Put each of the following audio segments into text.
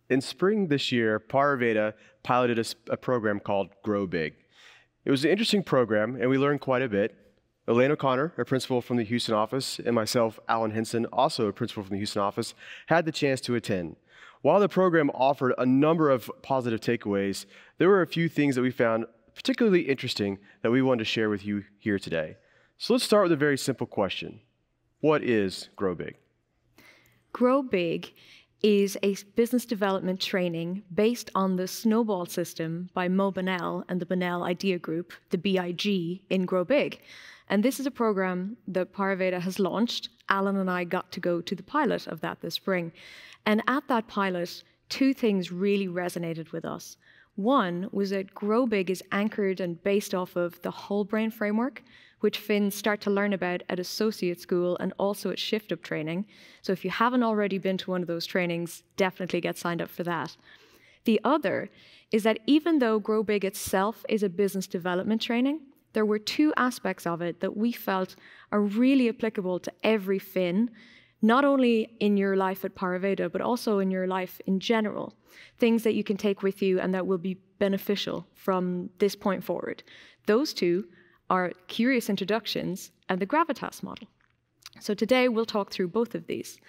In spring this year, Parveda piloted a program called GrowBIG. It was an interesting program, and we learned quite a bit. Elaine O'Connor, a principal from the Houston office, and myself, Alan Henson, also a principal from the Houston office, had the chance to attend. While the program offered a number of positive takeaways, there were a few things that we found particularly interesting that we wanted to share with you here today. So let's start with a very simple question. What is GrowBIG? GrowBIG is a business development training based on the Snowball system by Mo Bonnell and the Bonnell Idea Group, the BIG, in GrowBIG. And this is a program that Parveda has launched. Alan and I got to go to the pilot of that this spring. And at that pilot, two things really resonated with us. One was that GrowBIG is anchored and based off of the whole brain framework, which Finns start to learn about at associate school and also at Shift Up training. So if you haven't already been to one of those trainings, definitely get signed up for that. The other is that even though GrowBIG itself is a business development training, there were two aspects of it that we felt are really applicable to every Finn, not only in your life at Parveda, but also in your life in general. Things that you can take with you and that will be beneficial from this point forward. Those two are Curious Introductions and the Gravitas Model. So today we'll talk through both of these.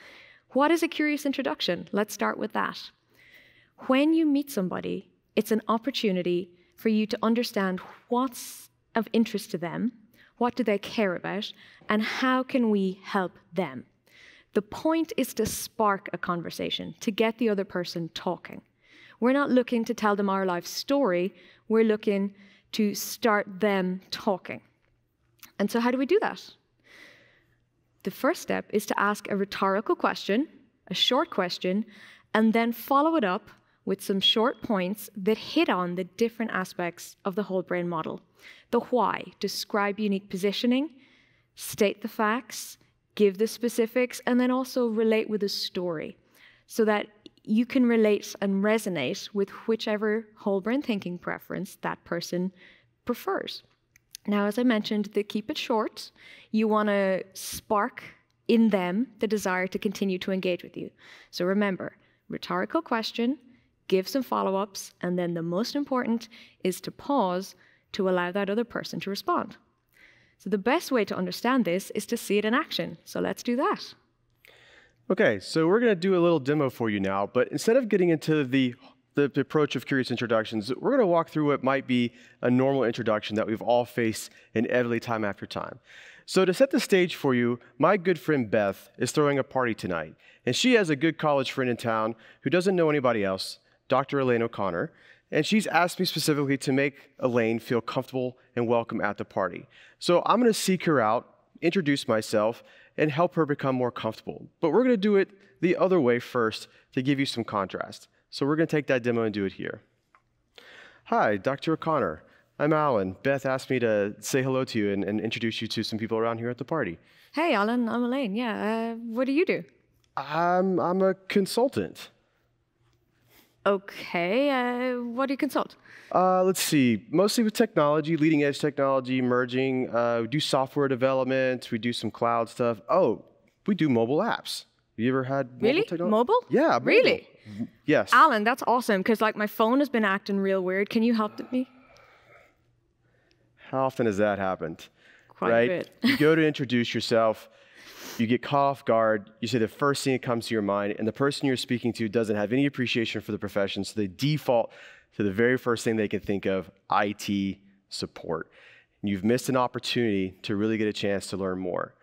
What is a curious introduction? Let's start with that. When you meet somebody, it's an opportunity for you to understand what's of interest to them, what do they care about, and how can we help them. The point is to spark a conversation, to get the other person talking. We're not looking to tell them our life story, we're looking to start them talking. And so how do we do that? The first step is to ask a rhetorical question, a short question, and then follow it up with some short points that hit on the different aspects of the whole brain model. The why, describe unique positioning, state the facts, give the specifics, and then also relate with a story so that you can relate and resonate with whichever whole brain thinking preference that person prefers. Now, as I mentioned, keep it short. You want to spark in them the desire to continue to engage with you. So remember, rhetorical question, give some follow-ups, and then the most important is to pause to allow that other person to respond. So the best way to understand this is to see it in action. So let's do that. Okay, so we're going to do a little demo for you now, but instead of getting into the approach of curious introductions, we're going to walk through what might be a normal introduction that we've all faced inevitably time after time. So to set the stage for you, my good friend Beth is throwing a party tonight, and she has a good college friend in town who doesn't know anybody else, Dr. Elaine O'Connor, and she's asked me specifically to make Elaine feel comfortable and welcome at the party. So I'm going to seek her out, introduce myself, and help her become more comfortable. But we're going to do it the other way first to give you some contrast. So we're going to take that demo and do it here. Hi, Dr. O'Connor. I'm Alan. Beth asked me to say hello to you and introduce you to some people around here at the party. Hey, Alan, I'm Elaine. Yeah, what do you do? I'm a consultant. Okay, what do you consult? Let's see, mostly with technology, leading edge technology, emerging. We do software development, we do some cloud stuff. Oh, we do mobile apps. Have you ever had mobile technology? Mobile? Yeah, mobile. Really? Yes. Alan, that's awesome, because like my phone has been acting real weird. Can you help me? How often has that happened? Quite a bit. You go to introduce yourself, you get caught off guard, you say the first thing that comes to your mind, and the person you're speaking to doesn't have any appreciation for the profession, so they default to the very first thing they can think of, IT support. And you've missed an opportunity to really get a chance to learn more.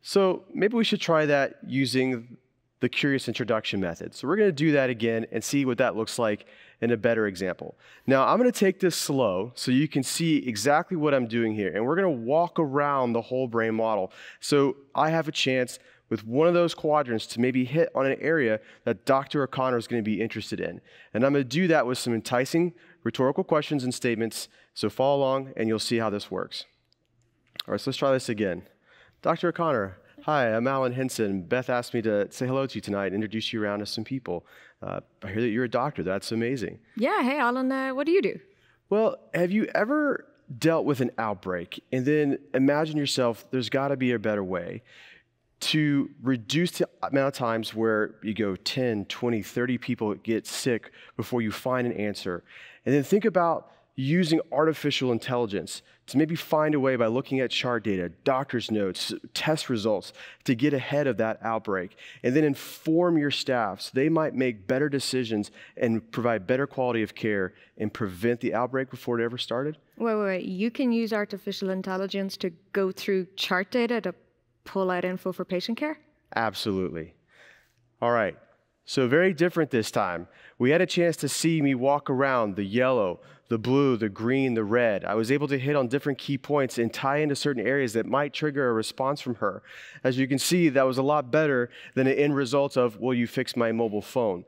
So maybe we should try that using the curious introduction method. So we're going to do that again and see what that looks like in a better example. Now, I'm going to take this slow so you can see exactly what I'm doing here. And we're going to walk around the whole brain model. So I have a chance with one of those quadrants to maybe hit on an area that Dr. O'Connor is going to be interested in. And I'm going to do that with some enticing rhetorical questions and statements. So follow along and you'll see how this works. All right, so let's try this again. Dr. O'Connor, hi, I'm Alan Henson. Beth asked me to say hello to you tonight and introduce you around to some people. I hear that you're a doctor. That's amazing. Yeah, hey, Alan, what do you do? Well, have you ever dealt with an outbreak and then imagine yourself, there's got to be a better way? to reduce the amount of times where you go 10, 20, 30 people get sick before you find an answer. And then think about using artificial intelligence to maybe find a way by looking at chart data, doctor's notes, test results to get ahead of that outbreak, and then inform your staff so they might make better decisions and provide better quality of care and prevent the outbreak before it ever started? Wait. You can use artificial intelligence to go through chart data to pull out info for patient care? Absolutely. All right. So very different this time. We had a chance to see me walk around the yellow, the blue, the green, the red. I was able to hit on different key points and tie into certain areas that might trigger a response from her. As you can see, that was a lot better than the end result of, will you fix my mobile phone?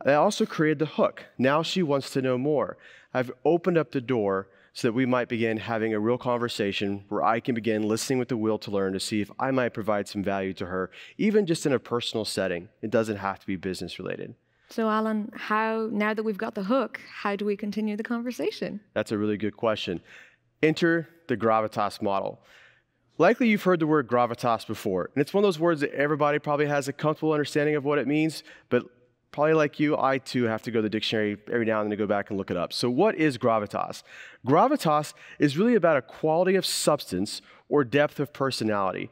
I also created the hook. Now she wants to know more. I've opened up the door so that we might begin having a real conversation where I can begin listening with the will to learn to see if I might provide some value to her, even just in a personal setting. It doesn't have to be business related. So Alan, now that we've got the hook, how do we continue the conversation? That's a really good question. Enter the Gravitas model. Likely you've heard the word gravitas before, and it's one of those words that everybody probably has a comfortable understanding of what it means, but probably like you, I too have to go to the dictionary every now and then to go back and look it up. So what is gravitas? Gravitas is really about a quality of substance or depth of personality.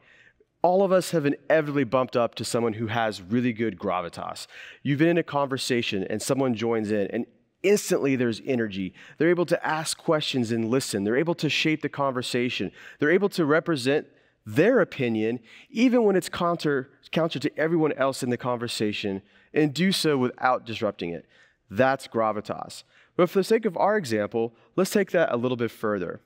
All of us have inevitably bumped up to someone who has really good gravitas. You've been in a conversation and someone joins in and instantly there's energy. They're able to ask questions and listen. They're able to shape the conversation. They're able to represent their opinion even when it's counter to everyone else in the conversation and do so without disrupting it. That's gravitas. But for the sake of our example, let's take that a little bit further.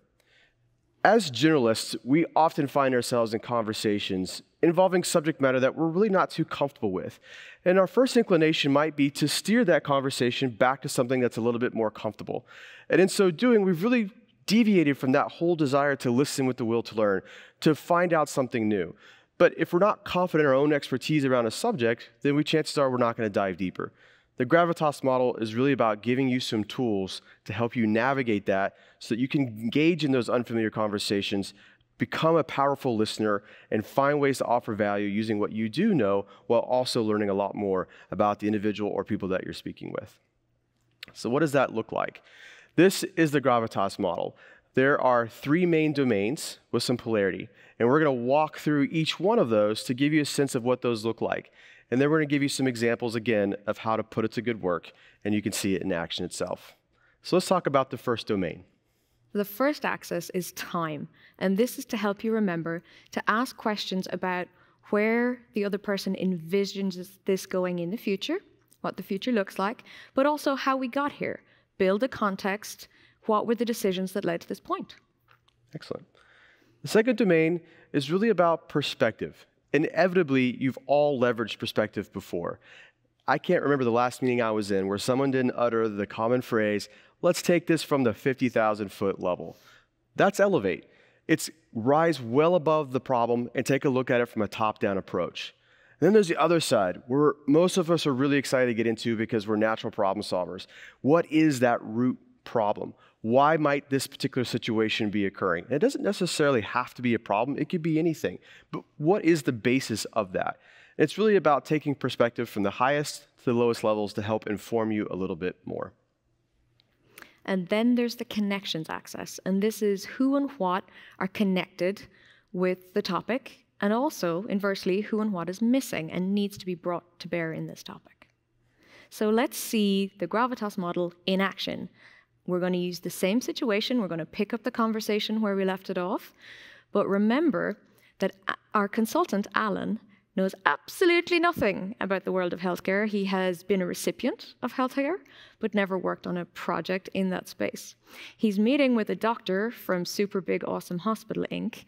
As generalists, we often find ourselves in conversations involving subject matter that we're really not too comfortable with. And our first inclination might be to steer that conversation back to something that's a little bit more comfortable. And in so doing, we've really deviated from that whole desire to listen with the will to learn, to find out something new. But if we're not confident in our own expertise around a subject, then chances are we're not going to dive deeper. The Gravitas model is really about giving you some tools to help you navigate that so that you can engage in those unfamiliar conversations, become a powerful listener, and find ways to offer value using what you do know while also learning a lot more about the individual or people that you're speaking with. So what does that look like? This is the Gravitas model. There are 3 main domains with some polarity, and we're going to walk through each one of those to give you a sense of what those look like. And then we're going to give you some examples again of how to put it to good work, and you can see it in action itself. So let's talk about the first domain. The first axis is time, and this is to help you remember to ask questions about where the other person envisions this going in the future, what the future looks like, but also how we got here. Build a context. What were the decisions that led to this point? Excellent. The second domain is really about perspective. Inevitably, you've all leveraged perspective before. I can't remember the last meeting I was in where someone didn't utter the common phrase, let's take this from the 50,000-foot level. That's elevate. It's rise well above the problem and take a look at it from a top-down approach. And then there's the other side, where most of us are really excited to get into because we're natural problem solvers. What is that root problem? Why might this particular situation be occurring? And it doesn't necessarily have to be a problem. It could be anything. But what is the basis of that? It's really about taking perspective from the highest to the lowest levels to help inform you a little bit more. And then there's the connections axis. And this is who and what are connected with the topic, and also, inversely, who and what is missing and needs to be brought to bear in this topic. So let's see the Gravitas model in action. We're going to use the same situation. We're going to pick up the conversation where we left it off. But remember that our consultant, Alan, knows absolutely nothing about the world of healthcare. He has been a recipient of healthcare, but never worked on a project in that space. He's meeting with a doctor from Super Big Awesome Hospital, Inc.,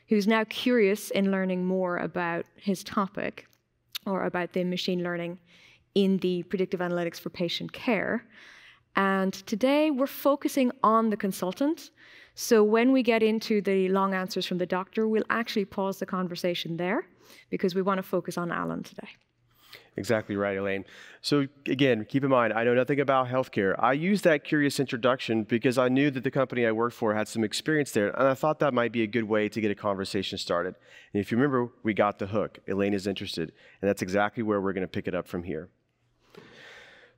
who's now curious in learning more about his topic, or about the machine learning in the predictive analytics for patient care. And today we're focusing on the consultant. So when we get into the long answers from the doctor, we'll actually pause the conversation there because we want to focus on Alan today. Exactly right, Elaine. So again, keep in mind, I know nothing about healthcare. I used that curious introduction because I knew that the company I worked for had some experience there, and I thought that might be a good way to get a conversation started. And if you remember, we got the hook. Elaine is interested, and that's exactly where we're going to pick it up from here.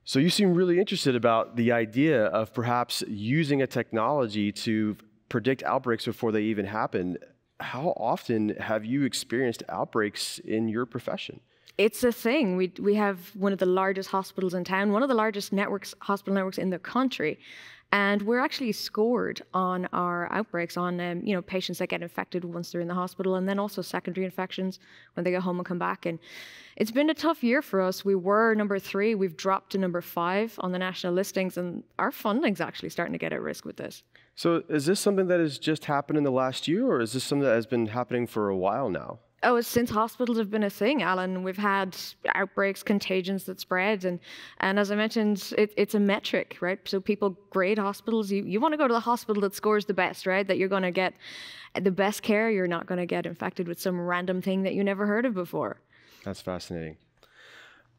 So you seem really interested about the idea of perhaps using a technology to predict outbreaks before they even happen. How often have you experienced outbreaks in your profession? It's a thing. We have one of the largest hospitals in town, one of the largest hospital networks in the country. And we're actually scored on our outbreaks on, patients that get infected once they're in the hospital, and then also secondary infections when they go home and come back. And it's been a tough year for us. We were number 3. We've dropped to number 5 on the national listings, and our funding's actually starting to get at risk with this. So is this something that has just happened in the last year, or is this something that has been happening for a while now? Oh, since hospitals have been a thing, Alan, we've had outbreaks, contagions that spread. And as I mentioned, it's a metric, right? So people grade hospitals. You want to go to the hospital that scores the best, right? That you're going to get the best care. You're not going to get infected with some random thing that you never heard of before. That's fascinating.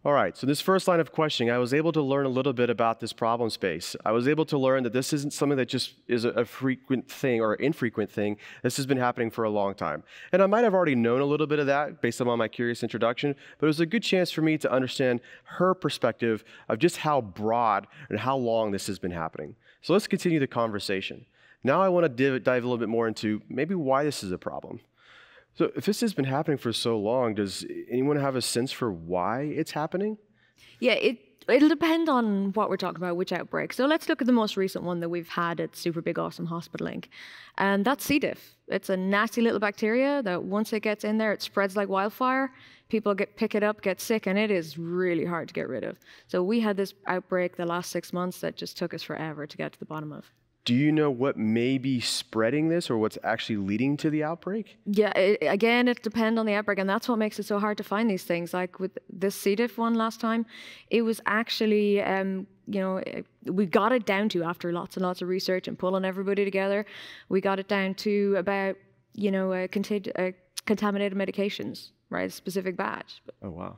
All right, so this first line of questioning, I was able to learn a little bit about this problem space. I was able to learn that this isn't something that just is a frequent thing or infrequent thing. This has been happening for a long time. And I might have already known a little bit of that based on my curious introduction, but it was a good chance for me to understand her perspective of just how broad and how long this has been happening. So let's continue the conversation. Now I want to dive a little bit more into maybe why this is a problem. So if this has been happening for so long, does anyone have a sense for why it's happening? Yeah, it'll depend on what we're talking about, which outbreak. So let's look at the most recent one that we've had at Super Big Awesome Hospital Inc. And that's C. diff. It's a nasty little bacteria that once it gets in there, it spreads like wildfire. People pick it up, get sick, and it is really hard to get rid of. So we had this outbreak the last 6 months that just took us forever to get to the bottom of. Do you know what may be spreading this or what's actually leading to the outbreak? Yeah, again, it depends on the outbreak, and that's what makes it so hard to find these things. Like with this C. diff one last time, it was actually, we got it down to, after lots and lots of research and pulling everybody together, we got it down to about, contaminated medications, right? A specific batch. Oh, wow.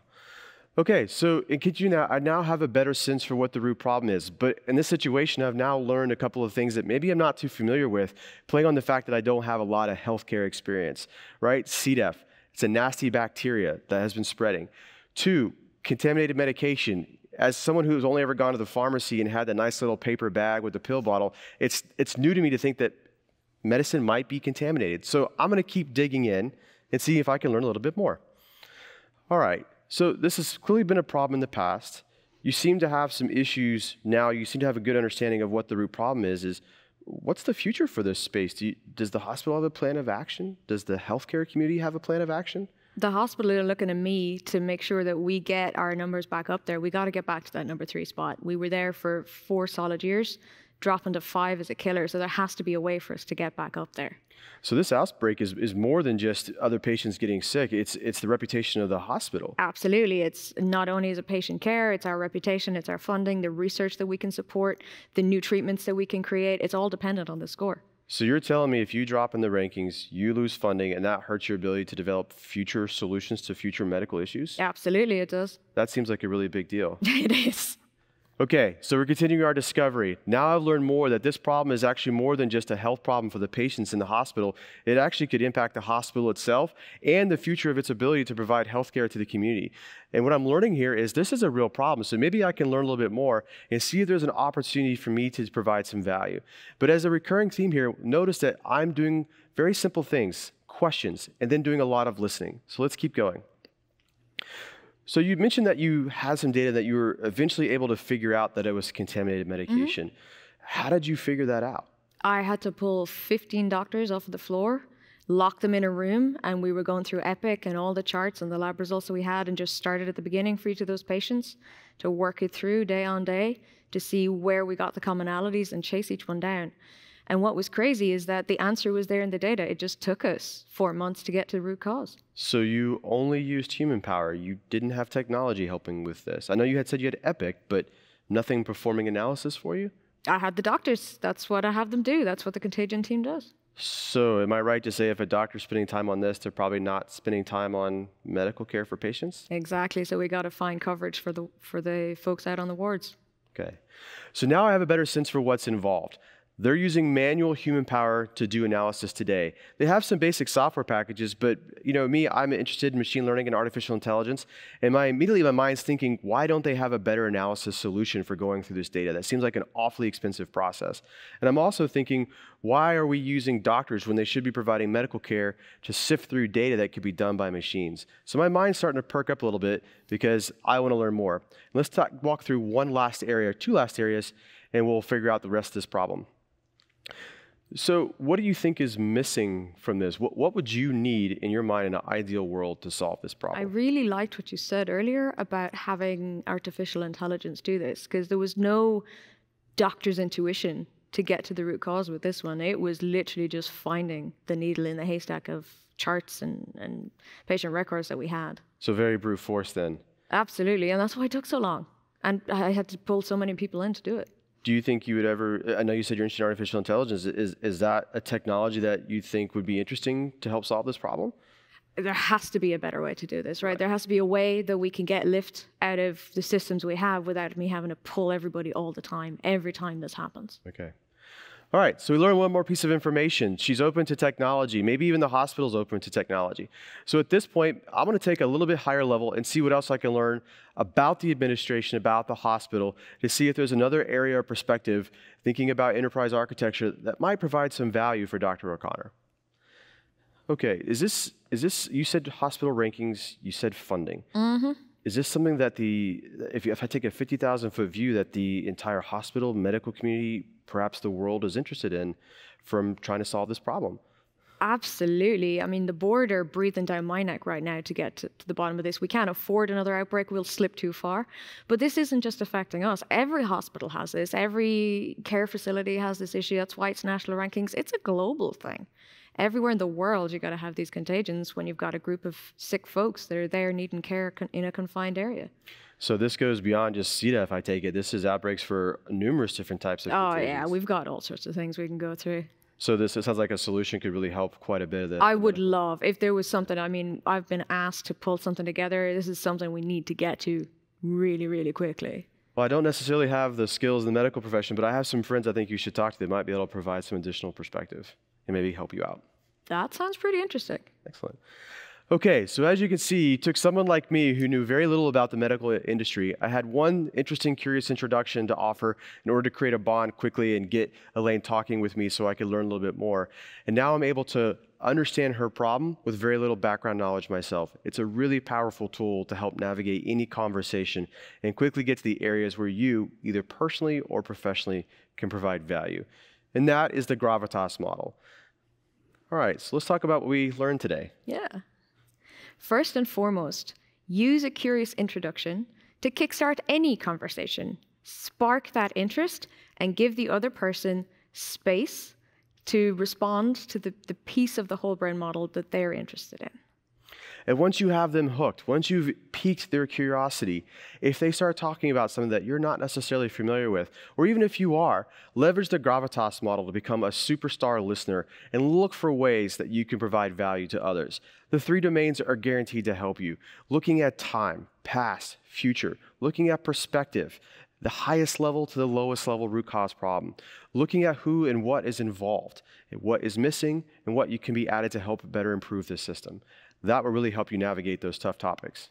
Okay, so I now have a better sense for what the root problem is. But in this situation, I've now learned a couple of things that maybe I'm not too familiar with, playing on the fact that I don't have a lot of healthcare experience, right? C. diff, it's a nasty bacteria that has been spreading. 2, contaminated medication. As someone who's only ever gone to the pharmacy and had that nice little paper bag with the pill bottle, it's new to me to think that medicine might be contaminated. So I'm going to keep digging in and see if I can learn a little bit more. All right. So this has clearly been a problem in the past. You seem to have some issues now. You seem to have a good understanding of what the root problem is what's the future for this space? Does the hospital have a plan of action? Does the healthcare community have a plan of action? The hospital are looking at me to make sure that we get our numbers back up there. We got to get back to that number 3 spot. We were there for 4 solid years. Dropping to 5 is a killer, so there has to be a way for us to get back up there. So this outbreak is more than just other patients getting sick. It's the reputation of the hospital. Absolutely. It's not only as a patient care, it's our reputation, it's our funding, the research that we can support, the new treatments that we can create. It's all dependent on the score. So you're telling me if you drop in the rankings, you lose funding, and that hurts your ability to develop future solutions to future medical issues? Absolutely, it does. That seems like a really big deal. It is. Okay, so we're continuing our discovery. Now I've learned more that this problem is actually more than just a health problem for the patients in the hospital. It actually could impact the hospital itself and the future of its ability to provide healthcare to the community. And what I'm learning here is this is a real problem, so maybe I can learn a little bit more and see if there's an opportunity for me to provide some value. But as a recurring theme here, notice that I'm doing very simple things, questions, and then doing a lot of listening. So let's keep going. So you mentioned that you had some data that you were eventually able to figure out that it was contaminated medication. How did you figure that out? I had to pull 15 doctors off the floor, lock them in a room, and we were going through Epic and all the charts and the lab results that we had, and just started at the beginning for each of those patients to work it through day on day to see where we got the commonalities and chase each one down. And what was crazy is that the answer was there in the data. It just took us 4 months to get to the root cause. So you only used human power. You didn't have technology helping with this. I know you had said you had Epic, but nothing performing analysis for you? I had the doctors. That's what I have them do. That's what the contagion team does. So am I right to say if a doctor's spending time on this, they're probably not spending time on medical care for patients? Exactly. So we got to find coverage for the folks out on the wards. Okay. So now I have a better sense for what's involved. They're using manual human power to do analysis today. They have some basic software packages, but me, I'm interested in machine learning and artificial intelligence. And immediately my mind's thinking, why don't they have a better analysis solution for going through this data? That seems like an awfully expensive process. And I'm also thinking, why are we using doctors when they should be providing medical care to sift through data that could be done by machines? So my mind's starting to perk up a little bit because I want to learn more. Let's walk through two last areas, and we'll figure out the rest of this problem. So what do you think is missing from this? What would you need in your mind in an ideal world to solve this problem? I really liked what you said earlier about having artificial intelligence do this, because there was no doctor's intuition to get to the root cause with this one. It was literally just finding the needle in the haystack of charts and patient records that we had. So very brute force then. Absolutely, and that's why it took so long. And I had to pull so many people in to do it. Do you think you would ever, I know you said you're interested in artificial intelligence, is that a technology that you think would be interesting to help solve this problem? There has to be a better way to do this, right? There has to be a way that we can get lift out of the systems we have without me having to pull everybody all the time, every time this happens. Okay. All right, so we learned one more piece of information. She's open to technology. Maybe even the hospital's open to technology. So at this point, I'm going to take a little bit higher level and see what else I can learn about the administration, about the hospital, to see if there's another area of perspective, thinking about enterprise architecture, that might provide some value for Dr. O'Connor. Okay, is this, you said hospital rankings, you said funding. Mm-hmm. Is this something that if I take a 50,000-foot view, that the entire hospital, medical community, perhaps the world is interested in from trying to solve this problem? Absolutely. I mean, the board are breathing down my neck right now to get to the bottom of this. We can't afford another outbreak. We'll slip too far. But this isn't just affecting us. Every hospital has this. Every care facility has this issue. That's why it's national rankings. It's a global thing. Everywhere in the world, you've got to have these contagions when you've got a group of sick folks that are there needing care in a confined area. So this goes beyond just C. diff, I take it. This is outbreaks for numerous different types of contagions. Oh, yeah. We've got all sorts of things we can go through. So it sounds like a solution could really help quite a bit of this. I would love, if there was something, I mean, I've been asked to pull something together. This is something we need to get to really, really quickly. Well, I don't necessarily have the skills in the medical profession, but I have some friends I think you should talk to that might be able to provide some additional perspective and maybe help you out. That sounds pretty interesting. Excellent. Okay, so as you can see, it took someone like me who knew very little about the medical industry. I had one interesting, curious introduction to offer in order to create a bond quickly and get Elaine talking with me so I could learn a little bit more. And now I'm able to understand her problem with very little background knowledge myself. It's a really powerful tool to help navigate any conversation and quickly get to the areas where you, either personally or professionally, can provide value. And that is the Gravitas model. All right, so let's talk about what we learned today. Yeah. First and foremost, use a curious introduction to kickstart any conversation. Spark that interest and give the other person space to respond to the piece of the whole brain model that they're interested in. And once you have them hooked, once you've piqued their curiosity, if they start talking about something that you're not necessarily familiar with, or even if you are, leverage the Gravitas model to become a superstar listener and look for ways that you can provide value to others. The 3 domains are guaranteed to help you. Looking at time, past, future, looking at perspective, the highest level to the lowest level root cause problem, looking at who and what is involved, and what is missing, and what you can be added to help better improve this system. That will really help you navigate those tough topics.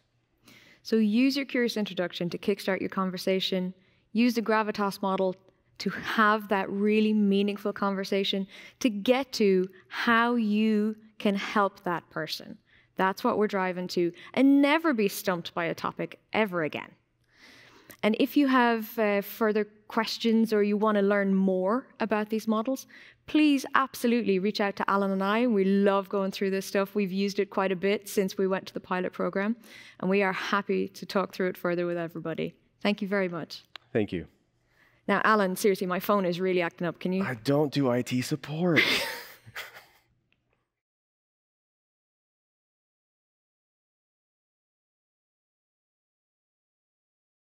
So use your curious introduction to kickstart your conversation. Use the Gravitas model to have that really meaningful conversation to get to how you can help that person. That's what we're driving to. And never be stumped by a topic ever again. And if you have further questions or you want to learn more about these models, please absolutely reach out to Alan and I. We love going through this stuff. We've used it quite a bit since we went to the pilot program, and we are happy to talk through it further with everybody. Thank you very much. Thank you. Now, Alan, seriously, my phone is really acting up. Can you? I don't do IT support.